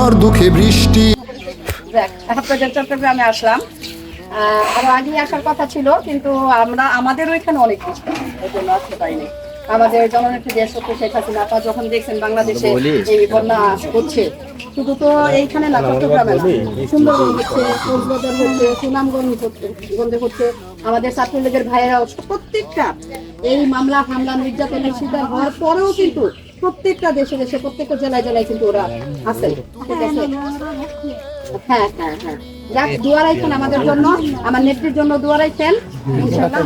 ঝড় দুঃখে বৃষ্টি। আপনাদের চট্টগ্রামে আসলাম, আরো আগে আসার কথা ছিল, কিন্তু আমাদের ওইখানে অনেক বৃষ্টি, এই জন্য আসতে পারিনি। আমাদের জননেত্রী দেশরত্ন শেখ হাসিনা আপা যখন দেখছেন বাংলাদেশে এই বন্যা হচ্ছে, শুধু তো এইখানে না, চট্টগ্রামে না, সুন্দরবন হচ্ছে, কক্সবাজার হচ্ছে, সুনামগঞ্জে হচ্ছে, আমাদের ছাত্রলীগের ভাইয়েরাও প্রত্যেকটা এই মামলা হামলা নির্যাতনের শিকার হওয়ার পরেও কিন্তু প্রত্যেকটা দেশে দেশে প্রত্যেকটা জেলায় জেলায় কিন্তু ওরা আছে। ঠিক আছে, হ্যাঁ হ্যাঁ হ্যাঁ, যাক দোয়া রাখছেন আমাদের জন্য, আমার নেত্রীর জন্য দোয়া রাখছেন ইনশাআল্লাহ।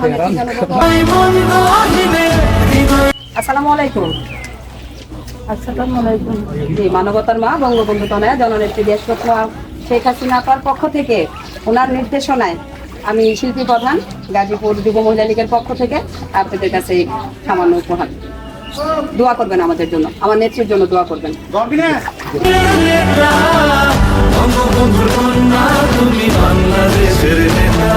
আসসালামু আলাইকুম। আসসালামু আলাইকুম। জি, মানবতার মা বঙ্গবন্ধু কন্যা জননেত্রী দেশরত্ন শেখ হাসিনা আপার পক্ষ থেকে ওনার নির্দেশনায় আমি শিল্পী প্রধান গাজীপুর যুব মহিলা লীগের পক্ষ থেকে আপনাদের কাছে সামান্য উপহার। দোয়া করবেন আমাদের জন্য, আমার নেত্রীর জন্য দোয়া করবেন। বঙ্গবন্ধুর কন্যা তুমি বাংলাদেশের নেতা।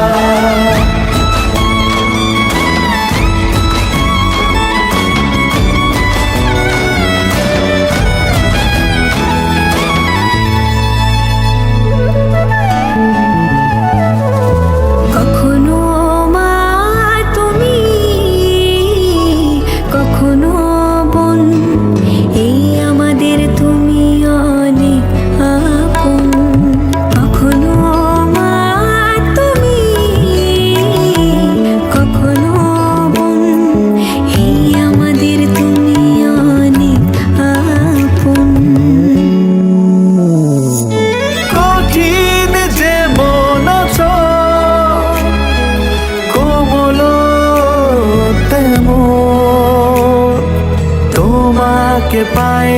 তোমাকে পায়